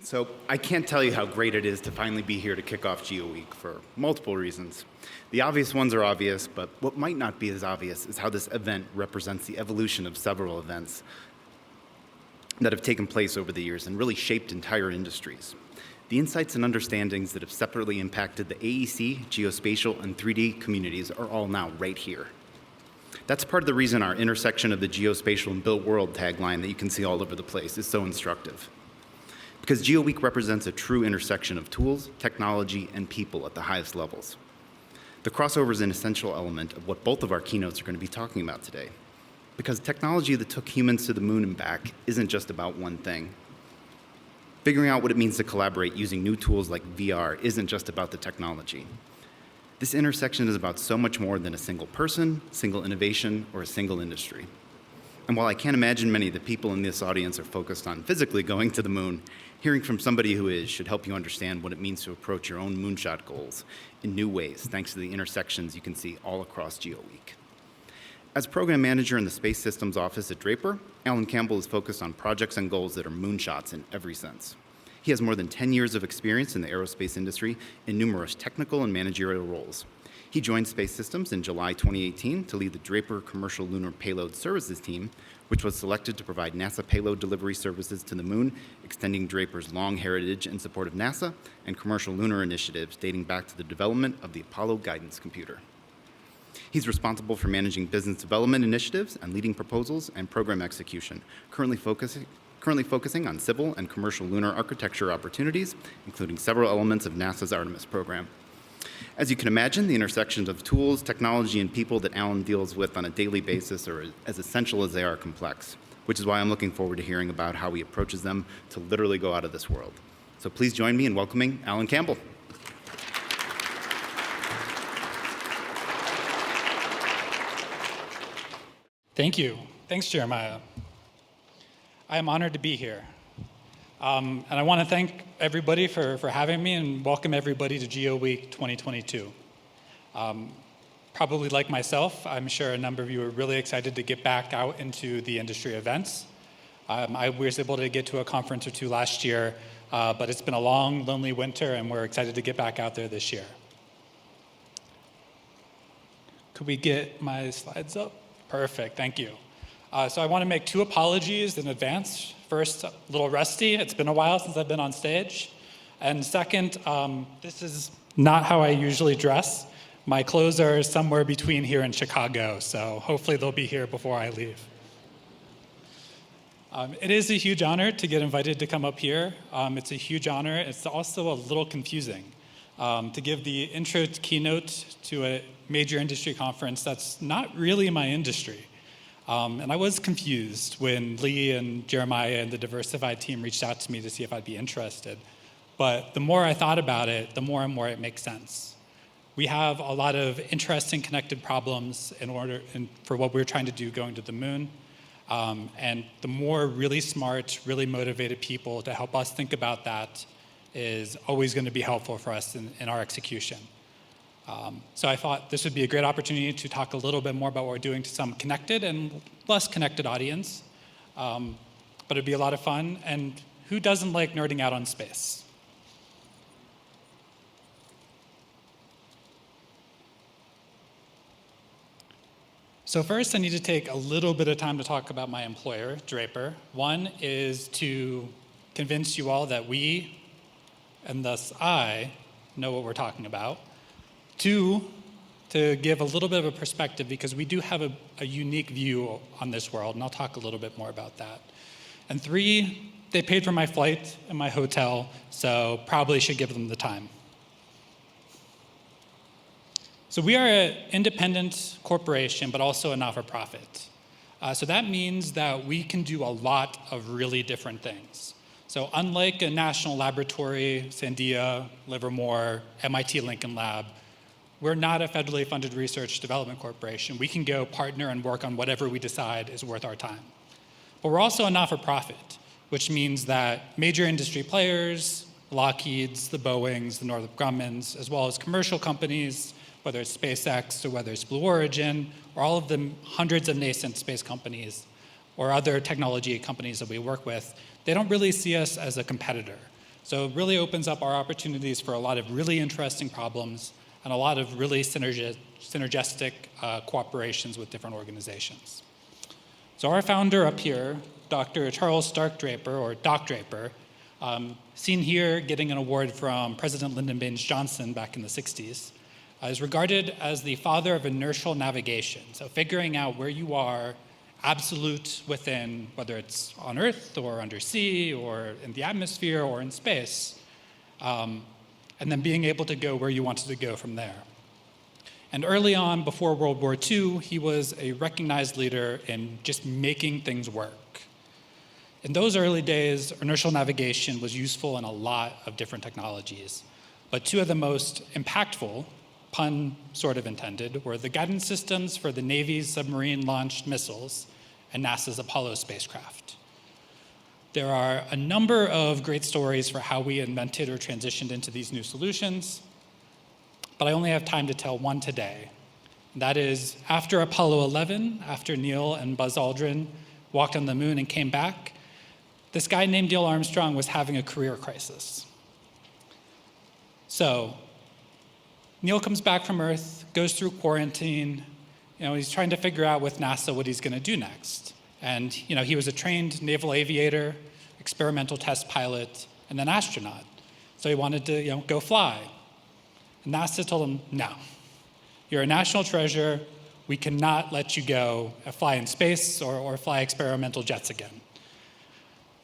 So I can't tell you how great it is to finally be here to kick off GeoWeek for multiple reasons. The obvious ones are obvious, but what might not be as obvious is how this event represents the evolution of several events that have taken place over the years and really shaped entire industries. The insights and understandings that have separately impacted the AEC, geospatial, and 3D communities are all now right here. That's part of the reason our intersection of the geospatial and built world tagline that you can see all over the place is so instructive. Because GeoWeek represents a true intersection of tools, technology, and people at the highest levels. The crossover is an essential element of what both of our keynotes are going to be talking about today. Because technology that took humans to the moon and back isn't just about one thing. Figuring out what it means to collaborate using new tools like VR isn't just about the technology. This intersection is about so much more than a single person, single innovation, or a single industry. And while I can't imagine many of the people in this audience are focused on physically going to the moon, hearing from somebody who is should help you understand what it means to approach your own moonshot goals in new ways, thanks to the intersections you can see all across GeoWeek. As program manager in the Space Systems office at Draper, Alan Campbell is focused on projects and goals that are moonshots in every sense. He has more than 10 years of experience in the aerospace industry in numerous technical and managerial roles. He joined Space Systems in July 2018 to lead the Draper Commercial Lunar Payload Services team, which was selected to provide NASA payload delivery services to the moon, extending Draper's long heritage in support of NASA and commercial lunar initiatives dating back to the development of the Apollo guidance computer. He's responsible for managing business development initiatives and leading proposals and program execution, currently focusing on civil and commercial lunar architecture opportunities, including several elements of NASA's Artemis program. As you can imagine, the intersections of tools, technology, and people that Alan deals with on a daily basis are as essential as they are complex, which is why I'm looking forward to hearing about how he approaches them to literally go out of this world. So please join me in welcoming Alan Campbell. Thank you. Thanks, Jeremiah. I am honored to be here. And I want to thank everybody for having me and welcome everybody to GeoWeek 2022. Probably like myself, I'm sure a number of you are really excited to get back out into the industry events. I was able to get to a conference or two last year, but it's been a long, lonely winter, and we're excited to get back out there this year. Could we get my slides up? Perfect, thank you. So I want to make two apologies in advance. First, a little rusty. It's been a while since I've been on stage. And second, this is not how I usually dress. My clothes are somewhere between here and Chicago, so hopefully they'll be here before I leave. It is a huge honor to get invited to come up here. It's a huge honor. It's also a little confusing to give the intro keynote to a major industry conference that's not really my industry. And I was confused when Lee and Jeremiah and the Diversified team reached out to me to see if I'd be interested. But the more I thought about it, the more and more it makes sense. We have a lot of interesting connected problems for what we're trying to do going to the moon. And the more really smart, really motivated people to help us think about that is always going to be helpful for us in our execution. So I thought this would be a great opportunity to talk a little bit more about what we're doing to some connected and less connected audience. But it'd be a lot of fun. And who doesn't like nerding out on space? So first, I need to take a little bit of time to talk about my employer, Draper. One is to convince you all that we, and thus I, know what we're talking about. Two, to give a little bit of a perspective, because we do have a unique view on this world, and I'll talk a little bit more about that. And three, they paid for my flight and my hotel, so probably should give them the time. So we are an independent corporation, but also a not-for-profit. So that means that we can do a lot of really different things. So unlike a national laboratory, Sandia, Livermore, MIT Lincoln Lab, we're not a federally funded research development corporation. We can go partner and work on whatever we decide is worth our time. But we're also a not-for-profit, which means that major industry players, Lockheed's, the Boeings, the Northrop Grumman's, as well as commercial companies, whether it's SpaceX or whether it's Blue Origin, or all of the hundreds of nascent space companies or other technology companies that we work with, they don't really see us as a competitor. So it really opens up our opportunities for a lot of really interesting problems and a lot of really synergistic cooperations with different organizations. So our founder up here, Dr. Charles Stark Draper, or Doc Draper, seen here getting an award from President Lyndon Baines Johnson back in the 60s, is regarded as the father of inertial navigation. So figuring out where you are absolute within, whether it's on Earth or undersea or in the atmosphere or in space, and then being able to go where you wanted to go from there. And early on, before World War II, he was a recognized leader in just making things work. In those early days, inertial navigation was useful in a lot of different technologies, but two of the most impactful, pun sort of intended, were the guidance systems for the Navy's submarine-launched missiles and NASA's Apollo spacecraft. There are a number of great stories for how we invented or transitioned into these new solutions, but I only have time to tell one today. That is, after Apollo 11, after Neil and Buzz Aldrin walked on the moon and came back, this guy named Neil Armstrong was having a career crisis. So, Neil comes back from Earth, goes through quarantine. He's trying to figure out with NASA what he's going to do next. And he was a trained naval aviator, experimental test pilot, and then astronaut. So he wanted to go fly. And NASA told him, no, you're a national treasure. We cannot let you go fly in space or fly experimental jets again.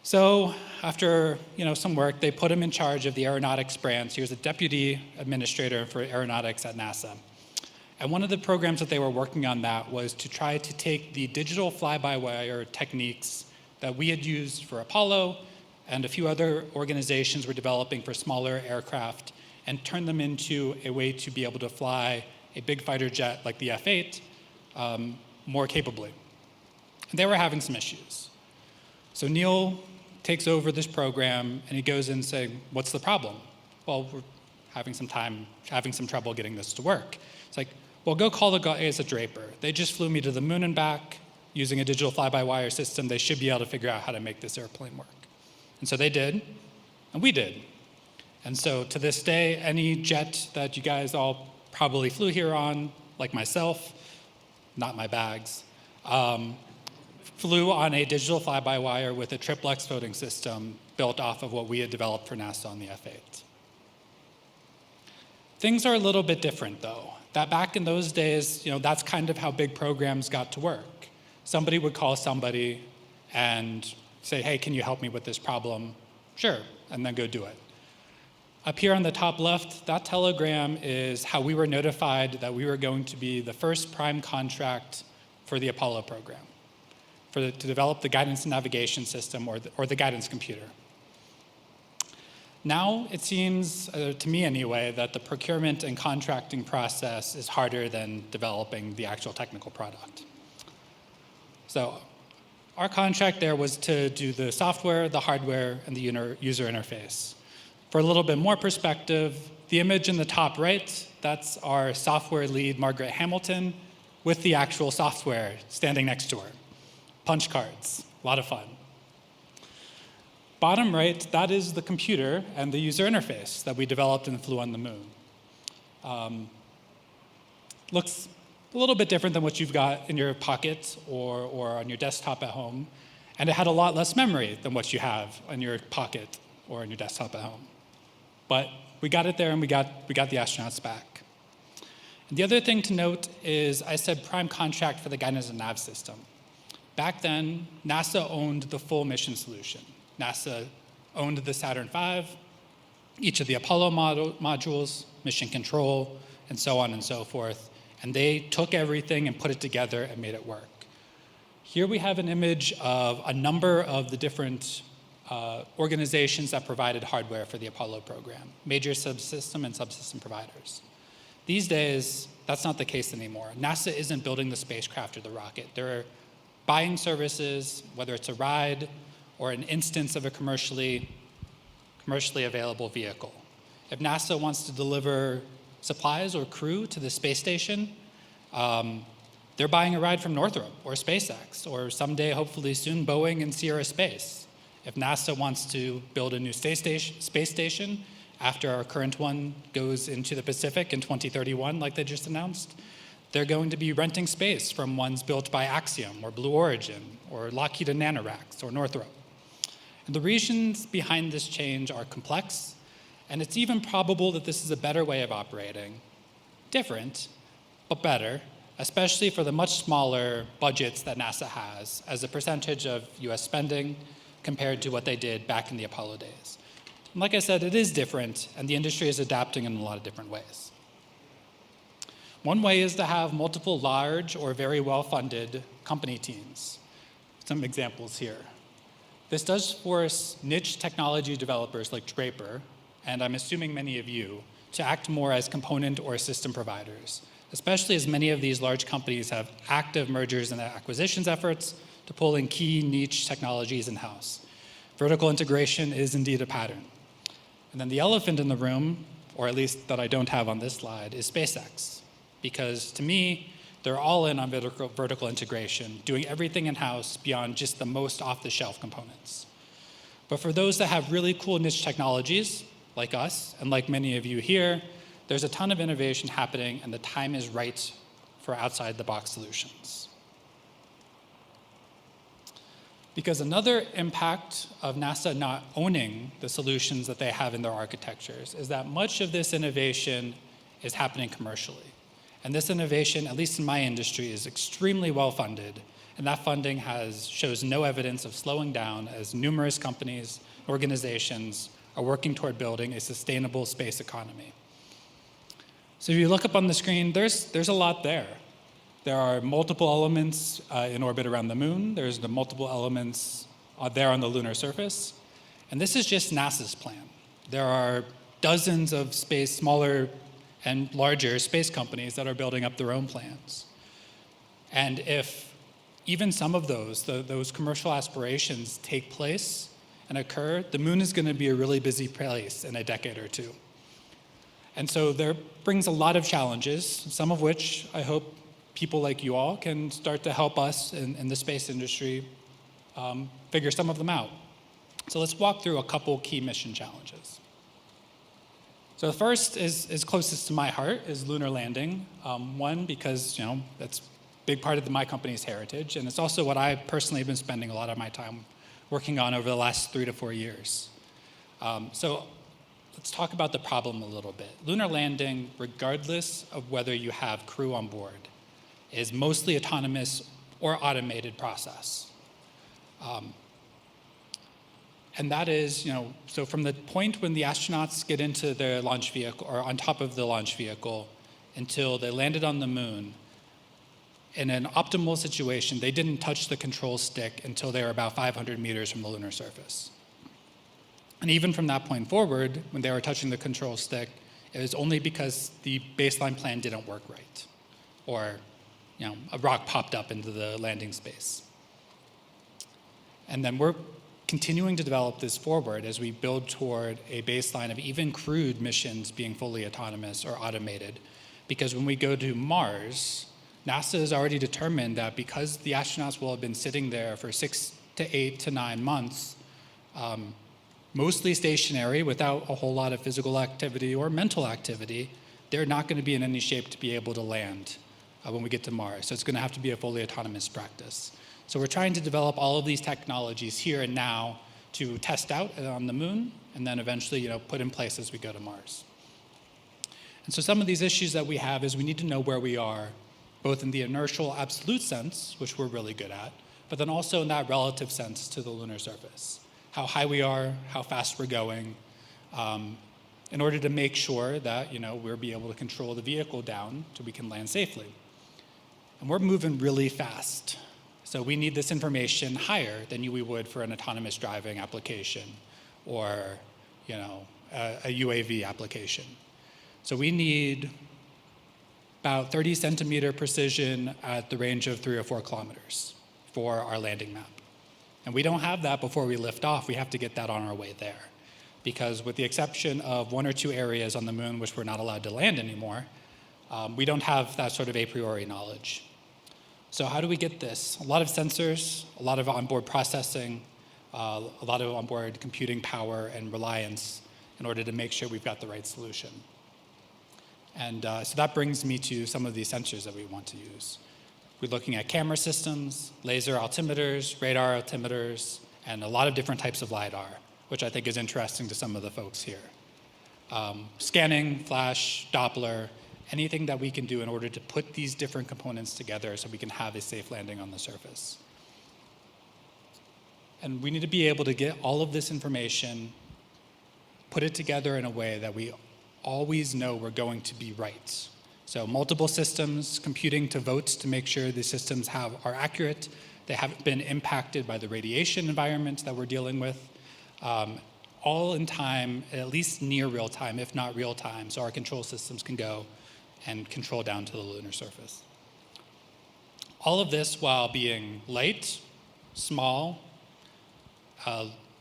So after some work, they put him in charge of the aeronautics branch. He was a deputy administrator for aeronautics at NASA. And one of the programs that they were working on that was to try to take the digital fly-by-wire techniques that we had used for Apollo and a few other organizations were developing for smaller aircraft and turn them into a way to be able to fly a big fighter jet like the F-8 more capably. And they were having some issues. So Neil takes over this program and he goes in saying, what's the problem? Well, we're having some trouble getting this to work. It's like, well, go call the guys at Draper. They just flew me to the moon and back using a digital fly-by-wire system. They should be able to figure out how to make this airplane work. And so they did, and we did. And so to this day, any jet that you guys all probably flew here on, like myself, not my bags, flew on a digital fly-by-wire with a triplex voting system built off of what we had developed for NASA on the F-8. Things are a little bit different, though. That back in those days, that's kind of how big programs got to work. Somebody would call somebody and say, hey, can you help me with this problem? Sure, and then go do it. Up here on the top left, that telegram is how we were notified that we were going to be the first prime contract for the Apollo program, to develop the guidance and navigation system or the guidance computer. Now, it seems, to me anyway, that the procurement and contracting process is harder than developing the actual technical product. So our contract there was to do the software, the hardware, and the user interface. For a little bit more perspective, the image in the top right, that's our software lead, Margaret Hamilton, with the actual software standing next to her. Punch cards, a lot of fun. Bottom right, that is the computer and the user interface that we developed and flew on the moon. Looks a little bit different than what you've got in your pocket or on your desktop at home, and it had a lot less memory than what you have in your pocket or on your desktop at home. But we got it there and we got the astronauts back. And the other thing to note is I said prime contract for the guidance and nav system. Back then, NASA owned the full mission solution. NASA owned the Saturn V, each of the Apollo modules, mission control, and so on and so forth. And they took everything and put it together and made it work. Here we have an image of a number of the different organizations that provided hardware for the Apollo program, major subsystem and subsystem providers. These days, that's not the case anymore. NASA isn't building the spacecraft or the rocket. They're buying services, whether it's a ride or an instance of a commercially available vehicle. If NASA wants to deliver supplies or crew to the space station, they're buying a ride from Northrop or SpaceX, or someday, hopefully soon, Boeing and Sierra Space. If NASA wants to build a new space station after our current one goes into the Pacific in 2031, like they just announced, they're going to be renting space from ones built by Axiom or Blue Origin or Lockheed and Nanoracks or Northrop. And the reasons behind this change are complex, and it's even probable that this is a better way of operating. Different, but better, especially for the much smaller budgets that NASA has as a percentage of US spending compared to what they did back in the Apollo days. And like I said, it is different, and the industry is adapting in a lot of different ways. One way is to have multiple large or very well-funded company teams. Some examples here. This does force niche technology developers like Draper, and I'm assuming many of you, to act more as component or system providers, especially as many of these large companies have active mergers and acquisitions efforts to pull in key niche technologies in-house. Vertical integration is indeed a pattern. And then the elephant in the room, or at least that I don't have on this slide, is SpaceX. Because to me, they're all in on vertical integration, doing everything in-house beyond just the most off-the-shelf components. But for those that have really cool niche technologies, like us, and like many of you here, there's a ton of innovation happening, and the time is right for outside-the-box solutions. Because another impact of NASA not owning the solutions that they have in their architectures is that much of this innovation is happening commercially. And this innovation, at least in my industry, is extremely well-funded, and that funding shows no evidence of slowing down as numerous companies, organizations are working toward building a sustainable space economy. So if you look up on the screen, there's a lot there. There are multiple elements in orbit around the moon. There's the multiple elements there on the lunar surface. And this is just NASA's plan. There are dozens of smaller and larger space companies that are building up their own plans. And if even some of those commercial aspirations take place and occur, the moon is going to be a really busy place in a decade or two. And so there brings a lot of challenges, some of which I hope people like you all can start to help us in the space industry figure some of them out. So let's walk through a couple key mission challenges. So the first is closest to my heart, is lunar landing. One, because that's a big part of my company's heritage, and it's also what I personally have been spending a lot of my time working on over the last 3 to 4 years. So let's talk about the problem a little bit. Lunar landing, regardless of whether you have crew on board, is mostly autonomous or automated process. And that is, so from the point when the astronauts get into their launch vehicle or on top of the launch vehicle until they landed on the moon, in an optimal situation, they didn't touch the control stick until they were about 500 meters from the lunar surface. And even from that point forward, when they were touching the control stick, it was only because the baseline plan didn't work right, or a rock popped up into the landing space. And then we're continuing to develop this forward as we build toward a baseline of even crewed missions being fully autonomous or automated. Because when we go to Mars, NASA has already determined that because the astronauts will have been sitting there for 6 to 8 to 9 months, mostly stationary without a whole lot of physical activity or mental activity, they're not going to be in any shape to be able to land when we get to Mars. So it's going to have to be a fully autonomous practice. So we're trying to develop all of these technologies here and now to test out on the moon and then eventually put in place as we go to Mars. And so some of these issues that we have is we need to know where we are, both in the inertial absolute sense, which we're really good at, but then also in that relative sense to the lunar surface. How high we are, how fast we're going, in order to make sure that we'll be able to control the vehicle down so we can land safely. And we're moving really fast. So we need this information higher than we would for an autonomous driving application or a UAV application. So we need about 30 centimeter precision at the range of 3 or 4 kilometers for our landing map. And we don't have that before we lift off. We have to get that on our way there. Because with the exception of 1 or 2 areas on the moon which we're not allowed to land anymore, we don't have that sort of a priori knowledge. So how do we get this? A lot of sensors, a lot of onboard processing, a lot of onboard computing power and reliance in order to make sure we've got the right solution. And so that brings me to some of the sensors that we want to use. We're looking at camera systems, laser altimeters, radar altimeters, and a lot of different types of LiDAR, which I think is interesting to some of the folks here. Scanning, flash, Doppler, anything that we can do in order to put these different components together so we can have a safe landing on the surface. And we need to be able to get all of this information, put it together in a way that we always know we're going to be right. So multiple systems, computing to votes to make sure the systems are accurate, they haven't been impacted by the radiation environment that we're dealing with, all in time, at least near real time, if not real time, so our control systems can go and control down to the lunar surface. All of this while being light, small,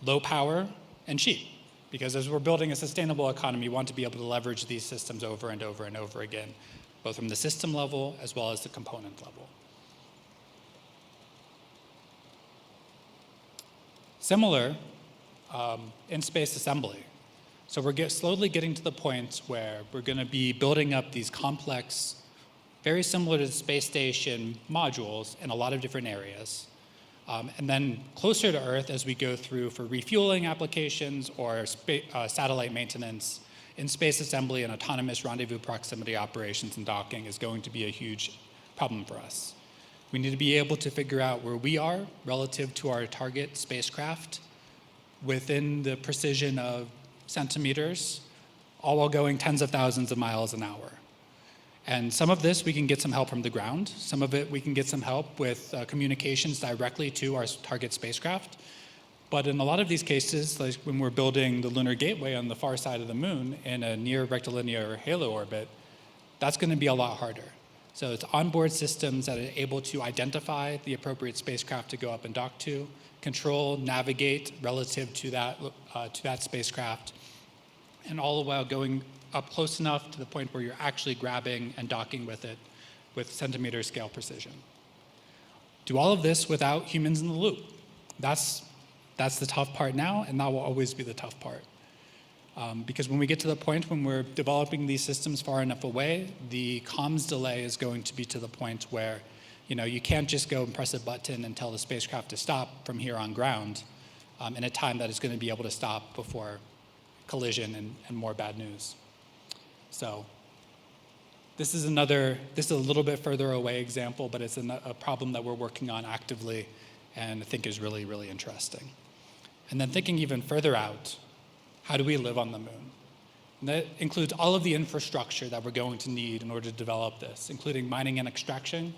low power, and cheap. Because as we're building a sustainable economy, we want to be able to leverage these systems over and over and over again, both from the system level as well as the component level. Similar in space assembly. So we're slowly getting to the point where we're going to be building up these complex, very similar to the space station modules in a lot of different areas. And then closer to Earth as we go through for refueling applications or satellite maintenance, in space assembly and autonomous rendezvous proximity operations and docking is going to be a huge problem for us. We need to be able to figure out where we are relative to our target spacecraft within the precision of centimeters, all while going tens of thousands of miles an hour. And some of this we can get some help from the ground. Some of it we can get some help with communications directly to our target spacecraft. But in a lot of these cases, like when we're building the lunar gateway on the far side of the moon in a near rectilinear halo orbit, that's going to be a lot harder. So it's onboard systems that are able to identify the appropriate spacecraft to go up and dock to, control, navigate relative to that spacecraft, and all the while going up close enough to the point where you're actually grabbing and docking with it with centimeter scale precision. Do all of this without humans in the loop. That's the tough part now, and that will always be the tough part. Because when we get to the point when we're developing these systems far enough away, the comms delay is going to be to the point where you can't just go and press a button and tell the spacecraft to stop from here on ground in a time that it's going to be able to stop before collision and more bad news. So this is a little bit further away example, but it's a problem that we're working on actively and I think is really, really interesting. And then thinking even further out, how do we live on the moon? And that includes all of the infrastructure that we're going to need in order to develop this, including mining and extraction,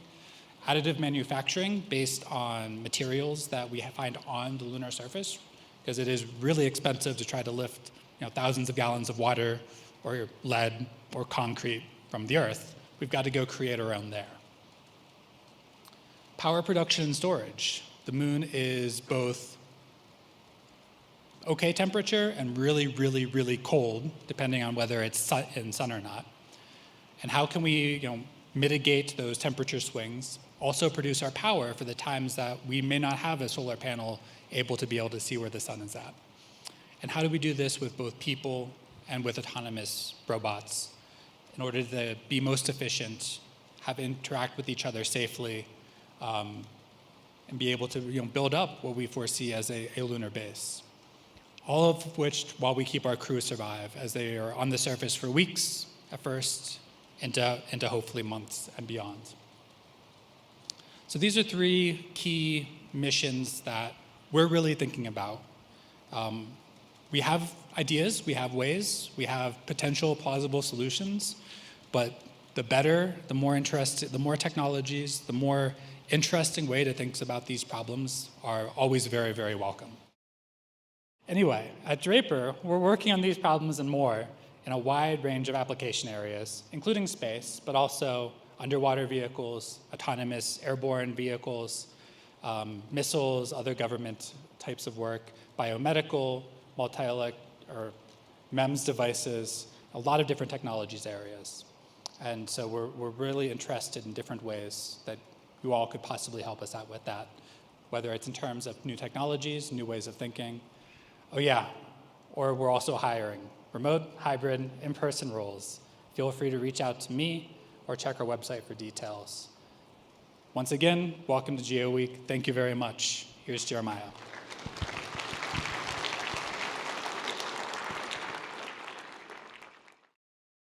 additive manufacturing based on materials that we find on the lunar surface, because it is really expensive to try to lift thousands of gallons of water or lead or concrete from the Earth. We've got to go create our own there. Power production and storage. The moon is both okay temperature and really, really, really cold, depending on whether it's in sun or not. And how can we mitigate those temperature swings, also produce our power for the times that we may not have a solar panel able to be able to see where the sun is at? And how do we do this with both people and with autonomous robots in order to be most efficient, interact with each other safely, and be able to build up what we foresee as a lunar base? All of which, while we keep our crew survive, as they are on the surface for weeks at first, into hopefully months and beyond. So these are three key missions that we're really thinking about. We have ideas, we have ways, we have potential plausible solutions, but the better, the more technologies, the more interesting way to think about these problems are always very, very welcome. Anyway, at Draper, we're working on these problems and more in a wide range of application areas, including space, but also underwater vehicles, autonomous airborne vehicles, missiles, other government types of work, biomedical, or MEMS devices, a lot of different technologies areas. And so we're really interested in different ways that you all could possibly help us out with that whether it's in terms of new technologies, new ways of thinking. Oh yeah, or we're also hiring remote, hybrid, in-person roles. Feel free to reach out to me or check our website for details. Once again, welcome to GeoWeek. Thank you very much. Here's Jeremiah.